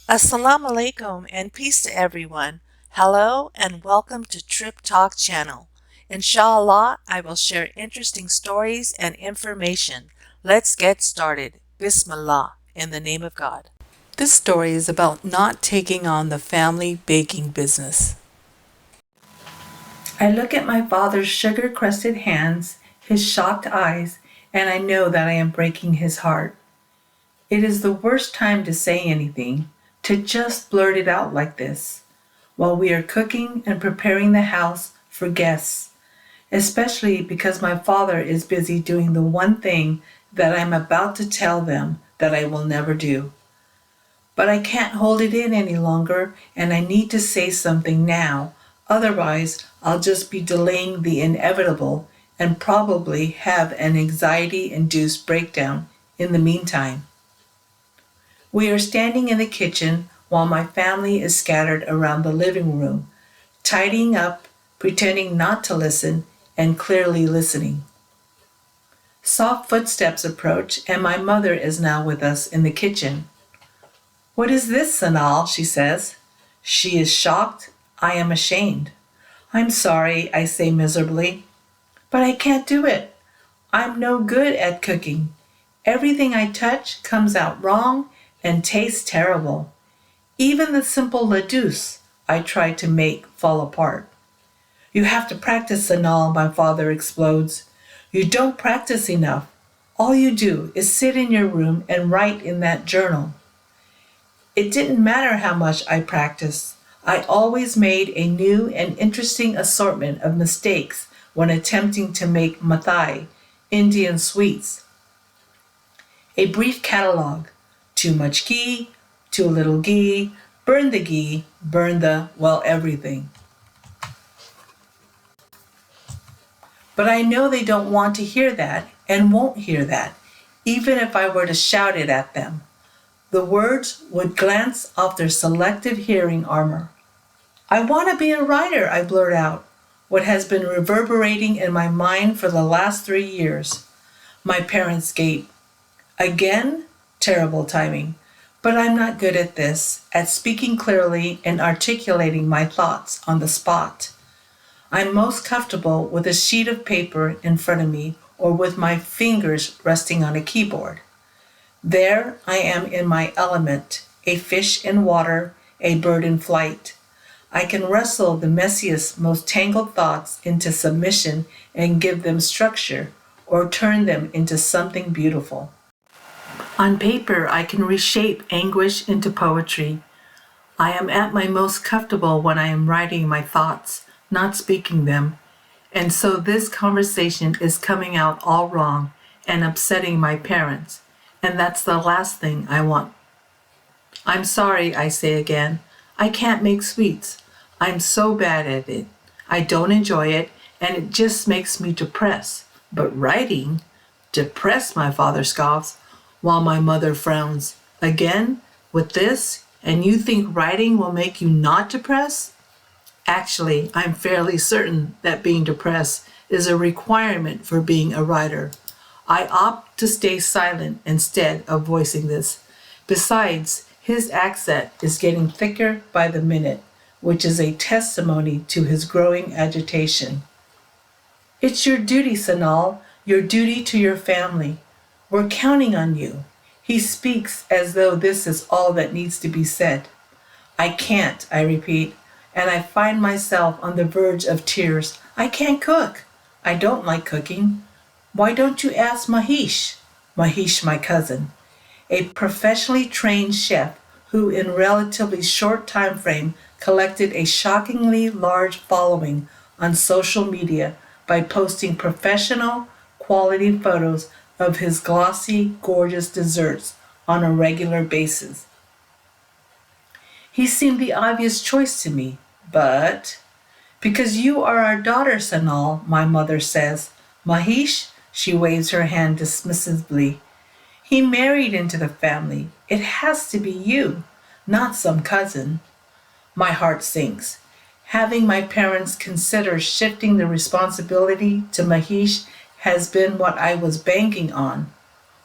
Assalamu alaikum and peace to everyone. Hello and welcome to Trip Talk channel. Inshallah, I will share interesting stories and information. Let's get started. Bismillah, in the name of God. This story is about not taking on the family baking business. I look at my father's sugar-crusted hands, his shocked eyes, and I know that I am breaking his heart. It is the worst time to say anything, to just blurt it out like this, while we are cooking and preparing the house for guests, especially because my father is busy doing the one thing that I'm about to tell them that I will never do. But I can't hold it in any longer, and I need to say something now. Otherwise, I'll just be delaying the inevitable and probably have an anxiety induced breakdown in the meantime. We are standing in the kitchen while my family is scattered around the living room, tidying up, pretending not to listen, and clearly listening. Soft footsteps approach, and my mother is now with us in the kitchen. "What is this, Sanal?" she says. She is shocked. I am ashamed. "I'm sorry," I say miserably, "but I can't do it. I'm no good at cooking. Everything I touch comes out wrong and tastes terrible. Even the simple ladus I try to make fall apart." "You have to practice, Sanal," my father explodes. "You don't practice enough. All you do is sit in your room and write in that journal." It didn't matter how much I practiced. I always made a new and interesting assortment of mistakes when attempting to make mathai, Indian sweets. A brief catalog: too much ghee, too little ghee, burn the ghee, burn the, well, everything. But I know they don't want to hear that and won't hear that, even if I were to shout it at them. The words would glance off their selective hearing armor. "I want to be a writer," I blurt out, what has been reverberating in my mind for the last 3 years. My parents gape. Again? Terrible timing. But I'm not good at this, at speaking clearly and articulating my thoughts on the spot. I'm most comfortable with a sheet of paper in front of me or with my fingers resting on a keyboard. There I am in my element, a fish in water, a bird in flight. I can wrestle the messiest, most tangled thoughts into submission and give them structure, or turn them into something beautiful. On paper, I can reshape anguish into poetry. I am at my most comfortable when I am writing my thoughts, not speaking them. And so this conversation is coming out all wrong and upsetting my parents. And that's the last thing I want. "I'm sorry," I say again. "I can't make sweets. I'm so bad at it. I don't enjoy it, and it just makes me depressed. But writing?" "Depressed," my father scoffs, while my mother frowns. "Again? With this? And you think writing will make you not depressed?" Actually, I'm fairly certain that being depressed is a requirement for being a writer. I opt to stay silent instead of voicing this. Besides, his accent is getting thicker by the minute, which is a testimony to his growing agitation. "It's your duty, Sanal, your duty to your family. We're counting on you." He speaks as though this is all that needs to be said. "I can't," I repeat, and I find myself on the verge of tears. "I can't cook. I don't like cooking. Why don't you ask Mahish?" Mahish, my cousin, a professionally trained chef who in relatively short time frame collected a shockingly large following on social media by posting professional quality photos of his glossy, gorgeous desserts on a regular basis. He seemed the obvious choice to me, but "Because you are our daughter, Sanal," my mother says. "Mahish," she waves her hand dismissively, "he married into the family. It has to be you, not some cousin." My heart sinks. Having my parents consider shifting the responsibility to Mahish has been what I was banking on.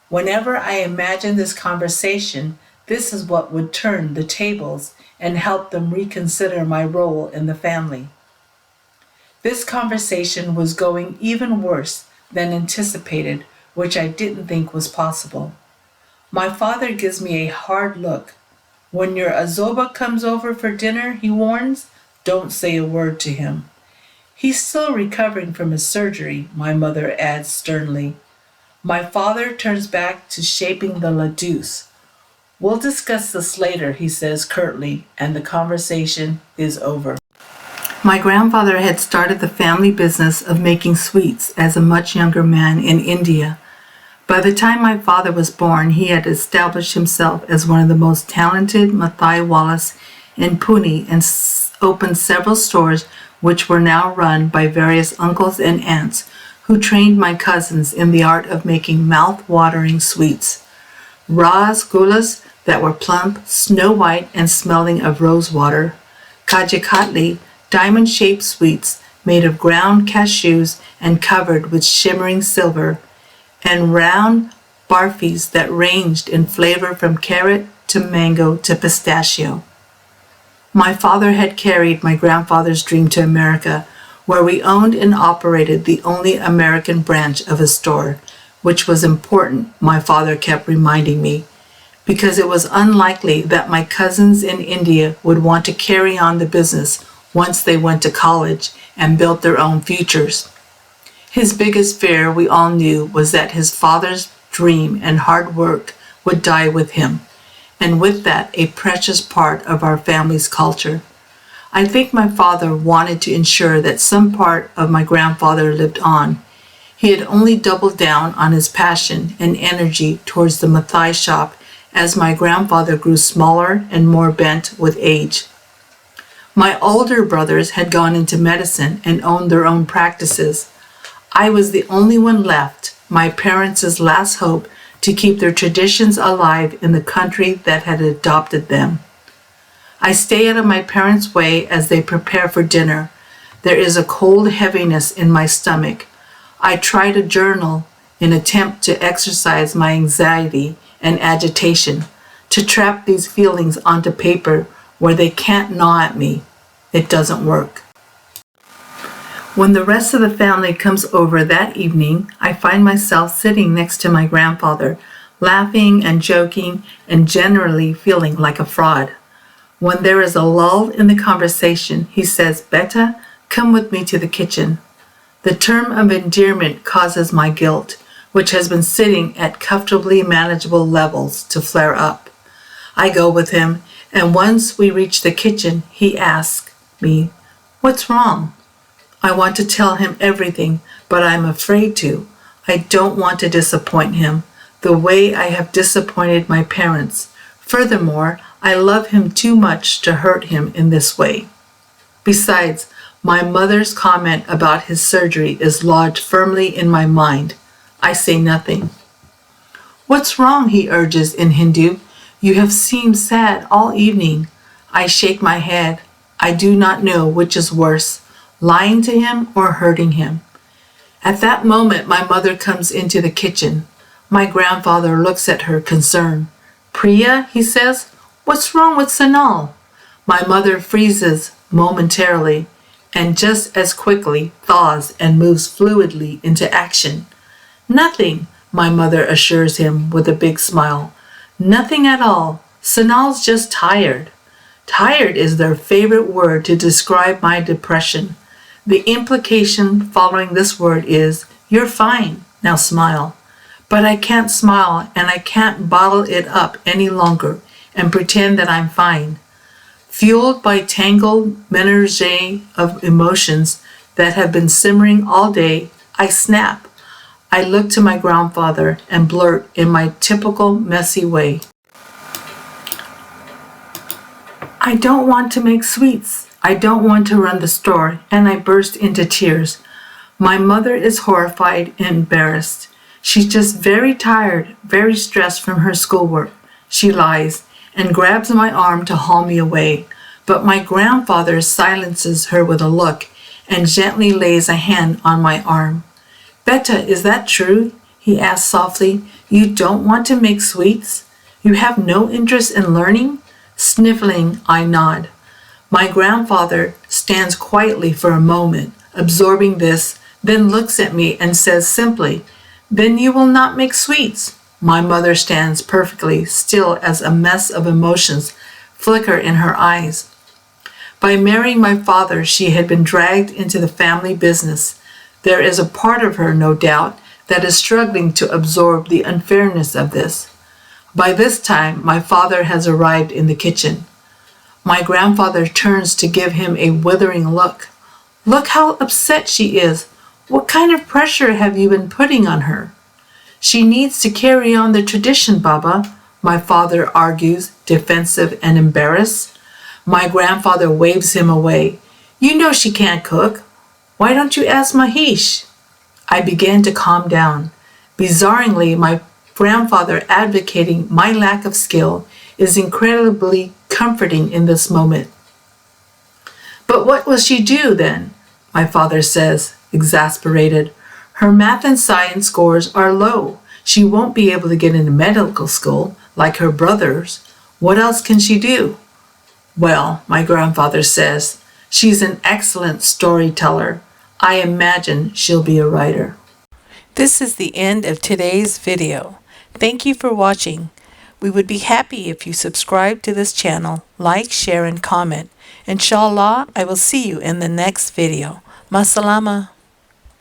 Whenever I imagine this conversation, This is what would turn the tables and help them reconsider my role in the family. This conversation was going even worse than anticipated, which I didn't think was possible. My father gives me a hard look. When your Azoba comes over for dinner, he warns, don't say a word to him. He's still recovering from his surgery, my mother adds sternly. My father turns back to shaping the ladus. We'll discuss this later, he says curtly, and the conversation is over. My grandfather had started the family business of making sweets as a much younger man in India. By the time my father was born, he had established himself as one of the most talented Mathai Wallace in Pune and opened several stores which were now run by various uncles and aunts who trained my cousins in the art of making mouth-watering sweets. Rasgullas that were plump, snow-white, and smelling of rosewater. Kajakatli, diamond-shaped sweets made of ground cashews and covered with shimmering silver, and round barfis that ranged in flavor from carrot to mango to pistachio. My father had carried my grandfather's dream to America, where we owned and operated the only American branch of a store, which was important, my father kept reminding me, because it was unlikely that my cousins in India would want to carry on the business once they went to college and built their own futures. His biggest fear, we all knew, was that his father's dream and hard work would die with him, and with that, a precious part of our family's culture. I think my father wanted to ensure that some part of my grandfather lived on. He had only doubled down on his passion and energy towards the Mathai shop as my grandfather grew smaller and more bent with age. My older brothers had gone into medicine and owned their own practices. I was the only one left, my parents' last hope to keep their traditions alive in the country that had adopted them. I stay out of my parents' way as they prepare for dinner. There is a cold heaviness in my stomach. I try to journal in an attempt to exercise my anxiety and agitation, to trap these feelings onto paper where they can't gnaw at me. It doesn't work. When the rest of the family comes over that evening, I find myself sitting next to my grandfather, laughing and joking and generally feeling like a fraud. When there is a lull in the conversation, he says, "Betta, come with me to the kitchen." The term of endearment causes my guilt, which has been sitting at comfortably manageable levels, to flare up. I go with him, and once we reach the kitchen, he asks me, "What's wrong?" I want to tell him everything, but I'm afraid to. I don't want to disappoint him, the way I have disappointed my parents. Furthermore, I love him too much to hurt him in this way. Besides, my mother's comment about his surgery is lodged firmly in my mind. I say nothing. "What's wrong?" he urges in Hindu. "You have seemed sad all evening." I shake my head. I do not know which is worse, lying to him or hurting him. At that moment, my mother comes into the kitchen. My grandfather looks at her concerned. "Priya," he says, "what's wrong with Sanal?" My mother freezes momentarily and just as quickly thaws and moves fluidly into action. "Nothing," my mother assures him with a big smile. "Nothing at all. Sanal's just tired." Tired is their favorite word to describe my depression. The implication following this word is, "You're fine, now smile." But I can't smile, and I can't bottle it up any longer and pretend that I'm fine. Fueled by tangled menagerie of emotions that have been simmering all day, I snap. I look to my grandfather and blurt in my typical messy way, "I don't want to make sweets. I don't want to run the store," and I burst into tears. My mother is horrified and embarrassed. She's just very tired, very stressed from her schoolwork. She lies and grabs my arm to haul me away, but my grandfather silences her with a look and gently lays a hand on my arm. "Betta, is that true?" he asks softly. "You don't want to make sweets?" You have no interest in learning? Sniffling, I nod. My grandfather stands quietly for a moment, absorbing this, then looks at me and says simply, "Then you will not make sweets." My mother stands perfectly still as a mess of emotions flicker in her eyes. By marrying my father, she had been dragged into the family business. There is a part of her, no doubt, that is struggling to absorb the unfairness of this. By this time, my father has arrived in the kitchen. My grandfather turns to give him a withering look. "Look how upset she is. What kind of pressure have you been putting on her?" "She needs to carry on the tradition, Baba," my father argues, defensive and embarrassed. My grandfather waves him away. "You know she can't cook. Why don't you ask Mahesh?" I began to calm down. Bizarrely, my grandfather advocating my lack of skill is incredibly comforting in this moment. "But what will she do then?" my father says, exasperated. "Her math and science scores are low. She won't be able to get into medical school like her brothers. What else can she do?" "Well," my grandfather says, "she's an excellent storyteller. I imagine she'll be a writer." This is the end of today's video. Thank you for watching. We would be happy if you subscribe to this channel, like, share, and comment. Inshallah, I will see you in the next video. Masalama.